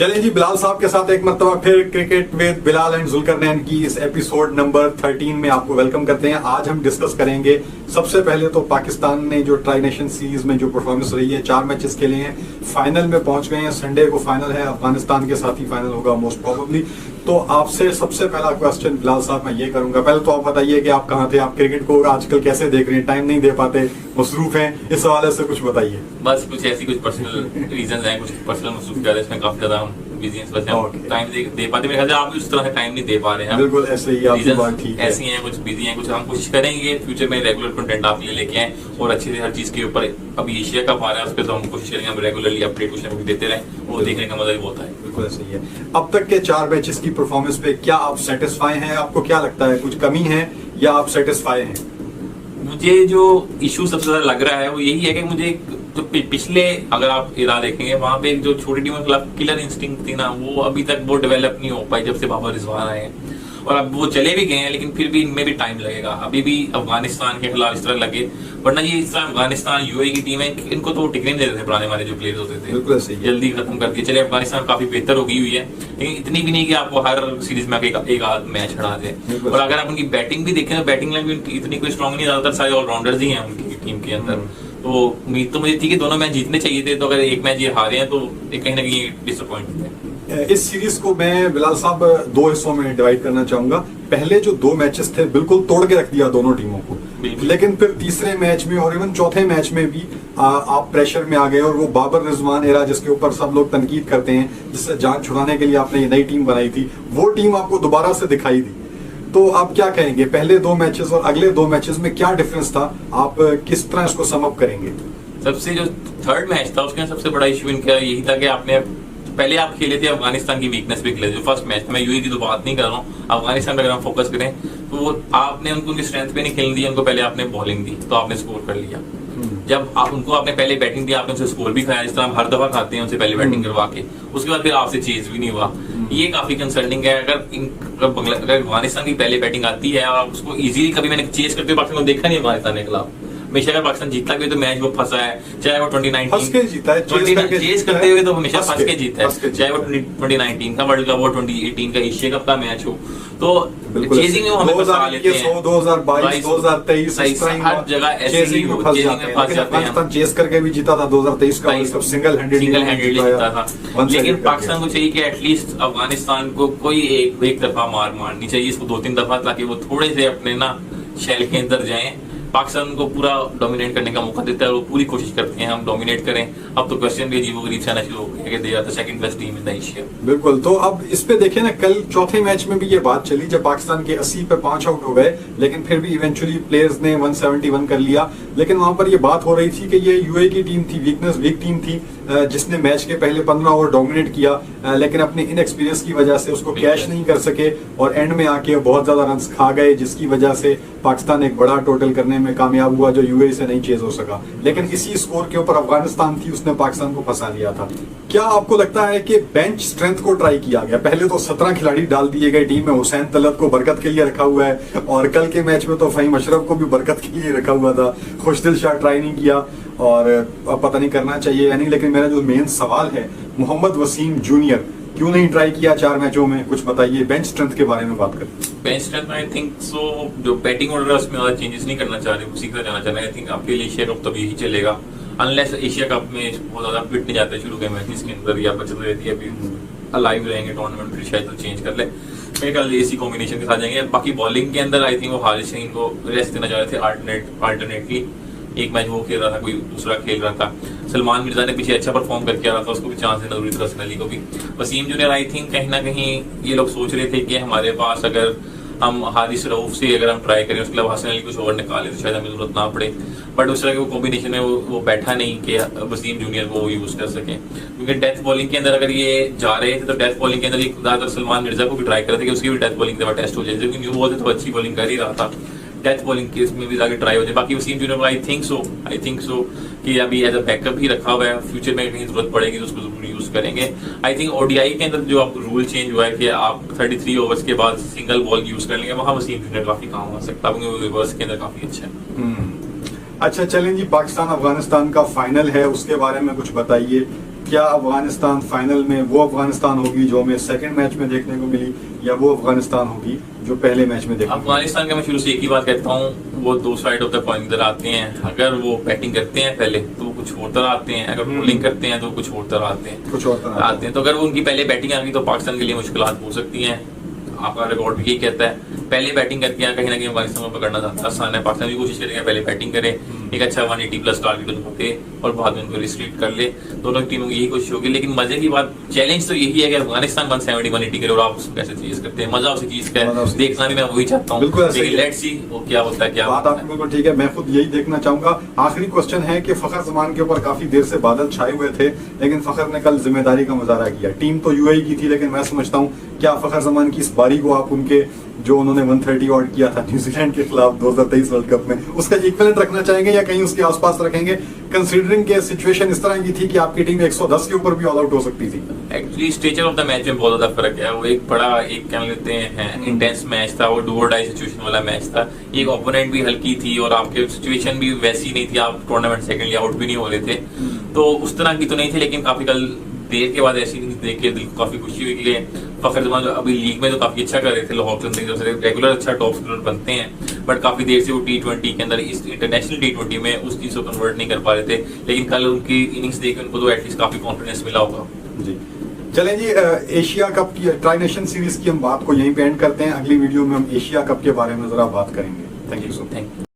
चलिए जी, बिलाल साहब के साथ एक मर्तबा फिर cricket with Bilal and Zulqarnain की इस एपिसोड नंबर 13 में आपको वेलकम करते हैं। आज हम डिस्कस करेंगे सबसे पहले तो पाकिस्तान ने जो ट्राई नेशन सीरीज में जो परफॉर्मेंस रही है, 4 मैचेस खेले हैं, फाइनल में पहुंच गए हैं। संडे को फाइनल है, अफगानिस्तान के साथ ही फाइनल होगा मोस्ट प्रोबेबली। तो आपसे सबसे पहला क्वेश्चन बिलाल साहब मैं ये करूंगा, पहले तो आप बताइए कि आप कहाँ थे, आप क्रिकेट को आजकल कैसे देख रहे हैं, टाइम नहीं दे पाते, मसरूफ हैं, इस हवाले से कुछ बताइए। बस कुछ ऐसी कुछ पर्सनल रीजंस हैं, कुछ पर्सनल मसरूफियत है, इसमें काफी ज्यादा बिजी हैं, बस टाइम दे पाते, मेरे ख्याल से आप उस तरह से टाइम नहीं दे पा रहे हैं। बिल्कुल ऐसे ही, आपकी बात ठीक है। ऐसी हैं, कुछ बिजी हैं, कुछ हम कोशिश करेंगे फ्यूचर में रेगुलर कंटेंट आप लिए लेके आए और अच्छे से हर चीज के ऊपर। अभी एशिया कप आ रहा है, उस पर तो हम कोशिश करेंगे हम रेगुलरली अपडेट कुछ ना कुछ देते रहें, वो देखने का मजा भी होता है। बिल्कुल ऐसे ही है। अब तक के 4 मैचेस की परफॉर्मेंस पे क्या आप सेटिस्फाई हैं? आपको क्या लगता है कुछ कमी है या आप सेटिस्फाई हैं? मुझे जो इशू सबसे ज्यादा लग रहा है वो यही है कि मुझे तो पिछले अगर आप इरा देखेंगे वहां पे जो छोटी टीमों के खिलाफ किलर इंस्टिंक्ट थी ना, वो अभी तक वो डेवलप नहीं हो पाई जब से बाबर रिजवान आए हैं। और अब वो चले भी गए हैं, लेकिन फिर भी इनमें भी टाइम लगेगा। अभी भी अफगानिस्तान के खिलाफ इस तरह लगे, वरना ये इस तरह अफगानिस्तान यूएई की टीम है, इनको तो टिकने नहीं देते थे पुराने हमारे जो प्लेयर्स होते थे, बिल्कुल ऐसे ही जल्दी खत्म कर दिए। चले अफगानिस्तान काफी बेहतर हो गई हुई है, लेकिन इतनी भी नहीं कि आपको हर सीरीज में एक आध मैच हरा दे। और अगर आप उनकी बैटिंग भी देखें तो बैटिंग लाइन भी इतनी कोई स्ट्रॉन्ग नहीं, ज्यादातर सारे ऑलराउंडर्स ही हैं उनकी टीम के अंदर। तो उम्मीद तो मुझे थी कि दोनों मैच जीतने चाहिए थे, तो अगर एक मैच ये हारे हैं तो कहीं ना कहीं डिसअपॉइंटमेंट है। इस सीरीज को मैं बिलाल साहब 2 हिस्सों में डिवाइड करना चाहूंगा। पहले जो 2 मैचेस थे बिल्कुल तोड़ के रख दिया दोनों टीमों को, लेकिन फिर तीसरे मैच में और इवन चौथे मैच में भी आप प्रेशर में आ गए। और वो बाबर रिजवान एरा जिसके ऊपर सब लोग तनकीद करते हैं, जिससे जान छुड़ाने के लिए आपने ये नई टीम बनाई थी, वो टीम आपको दोबारा से दिखाई दी। तो आप क्या कहेंगे, पहले 2 मैचेस और अगले 2 मैचेस में क्या डिफरेंस था? आप किस तरह इसको सम अप करेंगे? सबसे जो थर्ड मैच था उसके सबसे बड़ा इशू इनका यही था कि आपने पहले आप खेले थे अफगानिस्तान की वीकनेस पे खेले। जो फर्स्ट मैच था, मैं यूएई की तो बात नहीं कर रहा हूँ, अफगानिस्तान पे अगर हम फोकस करें तो वो आपने उनकी स्ट्रेंथ पे नहीं खेलने दी, उनको पहले आपने बॉलिंग दी तो आपने स्कोर कर लिया। जब आप उनको आपने पहले बैटिंग दी, आपने उनसे स्कोर भी खाया, जिस तरह हम हर दफा खाते हैं उनसे पहले बैटिंग करवा के, उसके बाद फिर आपसे चेज भी नहीं हुआ। ये काफी कंसर्निंग है। अगर अफगानिस्तान की पहले बैटिंग आती है और उसको इजीली कभी मैंने चेज करते हुए पाकिस्तान को देखा नहीं अफगानिस्तान के खिलाफ। हमेशा अगर पाकिस्तान जीतता भी तो मैच वो फंसा है, चाहे वो 2019 जीता है, चेज करते हुए तो हमेशा फंस के जीता है, चाहे वो 2019 का वर्ल्ड कप हो, 2018 का एशिया कप का मैच हो। तो चेजिंग में हमें फंसा लेते हैं, 2022 2023 हर जगह ऐसे ही फंस जाते हैं। पाकिस्तान चेस करके भी जीता था 2023 का वर्ल्ड कप, सिंगल हैंडेडली जीता था। लेकिन पाकिस्तान को चाहिए कि एटलीस्ट अफगानिस्तान को कोई एक दफा मार मारनी चाहिए, इसको 2-3 दफा, ताकि वो थोड़े से अपने ना शैल के अंदर जाएं। पाकिस्तान को पूरा डोमिनेट करने का मौका देता है और वो पूरी कोशिश करते हैं हम डोमिनेट करें। अब तो क्वेश्चन भी अजीब गरीब से आना शुरू हो गया कि they are the second best team in the Asia. बिल्कुल। तो अब इस पे देखें ना, कल चौथे मैच में भी ये बात चली जब पाकिस्तान के 80 पे 5 आउट हो गए, लेकिन फिर भी इवेंचुअली प्लेयर्स ने 171 कर लिया। लेकिन वहां पर ये बात हो रही थी कि ये यूएई की टीम थी, वीक टीम थी, जिसने मैच के पहले 15 ओवर डोमिनेट किया, लेकिन अपने इनएक्सपीरियंस की वजह से उसको कैश नहीं कर सके और एंड में आके बहुत ज्यादा रन खा गए, जिसकी वजह से पाकिस्तान एक बड़ा टोटल करने में कामयाब हुआ जो यूएई से नहीं चेज हो सका। लेकिन इसी स्कोर के ऊपर अफगानिस्तान थी, उसने पाकिस्तान को फंसा लिया था। क्या आपको लगता है कि बेंच स्ट्रेंथ को ट्राई किया गया? पहले तो 17 खिलाड़ी डाल दिए गए टीम में, हुसैन तलत को बरकत के लिए रखा हुआ है, और कल के मैच में तो फहीम अशरफ को भी बरकत के लिए रखा हुआ था। खुशदिल शाह ट्राई नहीं किया और पता नहीं करना चाहिए या नहीं। लेकिन मेरा जो मेन सवाल है, मोहम्मद वसीम जूनियर क्यों नहीं ट्राई किया 4 मैचों में? कुछ बताइए, बेंच स्ट्रेंथ के बारे में बात करें। Bench strength I think so जो बैटिंग ऑर्डर है उसमें ज्यादा चेंजेस नहीं करना चाह रहे, उसी की तरह जाना चाह रहे। आई थिंक आपके लिए एशिया कप तो यही चलेगा, अनलेस एशिया कप में बहुत ज्यादा फिट नहीं जाते शुरू के मैचेस के अंदर, या बचत रहती है, अभी अलाइव रहेंगे टूर्नामेंट, फिर शायद तो चेंज कर ले। मेरे ख्याल इसी कॉम्बिनेशन के साथ जाएंगे। बाकी बॉलिंग के अंदर आई थिंक वो हारिस शहीन को रेस्ट देना चाह रहे थे अल्टरनेटली। एक मैच वो खेल रहा था, कोई दूसरा खेल रहा था। सलमान मिर्जा ने पीछे अच्छा परफॉर्म करके आ रहा था, उसको भी चांस देना जरूरी था, हसन अली को भी। वसीम जूनियर आई थिंक कहीं ना कहीं ये लोग सोच रहे थे कि हमारे पास अगर हम हारिस रऊफ से अगर हम ट्राई करें, उसके अलावा हसन अली कुछ ओवर निकाले तो शायद हमें जरूरत ना पड़े। बट उस तरह के वो कॉम्बिनेशन में वो बैठा नहीं कि वसीम जूनियर को यूज कर सके, क्योंकि डेथ बॉलिंग के अंदर अगर ये जा रहे थे तो डेथ बॉलिंग के अंदर ज्यादातर सलमान मिर्जा को भी ट्राई कर रहे थे कि उसकी भी डेथ बॉलिंग के टेस्ट हो जाए, क्योंकि न्यू बॉल तो अच्छी बॉलिंग कर ही रहा था। डेथ बॉलिंग केस में भी जाके ट्राई हो जाए। बाकी वसीम जूनियर को आई थिंक सो कि अभी एज अ बैकअप ही रखा हुआ है, फ्यूचर में कहीं जरूरत पड़ेगी तो उसको जरूर यूज करेंगे। आई थिंक ओडीआई के अंदर जो अब रूल चेंज हुआ है कि आप 33 ओवर्स के बाद सिंगल बॉल यूज कर लेंगे, वहां वसीम जूनियर काफी काम आ सकता है, क्योंकि वो रिवर्स के अंदर काफी अच्छा है। अच्छा चलें जी, पाकिस्तान अफगानिस्तान का फाइनल है, उसके बारे में कुछ बताइए। क्या अफगानिस्तान फाइनल में वो अफगानिस्तान होगी जो हमें सेकंड मैच में देखने को मिली, या वो अफगानिस्तान होगी जो पहले मैच में देखने को मिली? अफगानिस्तान का मैं शुरू से एक ही बात कहता हूँ, वो दो साइड ऑफ द कॉइन इधर आते हैं। अगर वो बैटिंग करते हैं पहले तो वो कुछ और तरह आते हैं, अगर बॉलिंग करते हैं तो कुछ और तरह आते हैं, कुछ और तरह आते हैं। तो अगर वो उनकी पहले बैटिंग आ गई तो पाकिस्तान के लिए मुश्किलात हो सकती हैं। आपका रिकॉर्ड भी यही कहता है, पहले बैटिंग करके कहीं ना कहीं अफगानिस्तान को पकड़ना ज्यादा आसान है। पाकिस्तान भी कोशिश करेंगे पहले बैटिंग करे, एक अच्छा 180 प्लस टारगेट उनको दे और बाद में उनको रिस्ट्रिक्ट कर ले। दोनों टीमों की यही कोशिश होगी। लेकिन मजे की बात, चैलेंज तो यही है कि अफगानिस्तान 170 180 करे और आप उसको कैसे चीज करते हैं। मजा उसी चीज का है, देखना भी मैं वही चाहता हूँ। बिल्कुल ऐसा ही है। लेट्स सी वो क्या होता है, क्या बात आपकी बिल्कुल ठीक है, मैं खुद यही देखना चाहूंगा। आखिरी क्वेश्चन है कि फखर जमान के ऊपर काफी देर से बादल छाए हुए थे, लेकिन फखर ने कल जिम्मेदारी का मुजाहरा किया। टीम तो यूएई की थी, लेकिन मैं समझता हूँ क्या फखर जमान की इस बारी को आप उनके जो उन्होंने 130 ऑड किया था न्यूजीलैंड के खिलाफ 2023 वर्ल्ड कप में, उसका इक्विवेलेंट रखना चाहेंगे या कहीं उसके आसपास रखेंगे, कंसीडरिंग के सिचुएशन इस तरह की थी कि आपकी टीम 110 के ऊपर भी ऑल आउट हो सकती थी? Actually stature of the match में बहुत ज्यादा फर्क है। वो एक बड़ा, एक क्या लेते हैं, इंटेंस मैच था, वो डू और डाई सिचुएशन वाला मैच था। एक ओपोनेंट भी हल्की थी और आपके सिचुएशन भी वैसी नहीं थी, आप टूर्नामेंट सेकंडली आउट भी नहीं हो रहे थे, तो उस तरह की तो नहीं थी। लेकिन काफी कल देर के बाद ऐसी देख के दिल को काफी खुशी हुई कि फखर जमान जो अभी लीग में तो काफी अच्छा कर रहे थे, लाहौर की तरफ से रेगुलर अच्छा टॉप स्कोरर बनते हैं, बट काफी देर से वो T20 के अंदर, इस इंटरनेशनल T20 में उस चीज को कन्वर्ट नहीं कर पा रहे थे। लेकिन कल उनकी इनिंग्स देख के उनको तो एटलीस्ट काफी कॉन्फिडेंस मिला होगा। जी चलें जी, एशिया कप की ट्राई नेशन सीरीज की हम बात को यहीं पे एंड करते हैं। अगली वीडियो में हम एशिया कप के बारे में जरा बात करेंगे। Thank you so much. Thank you.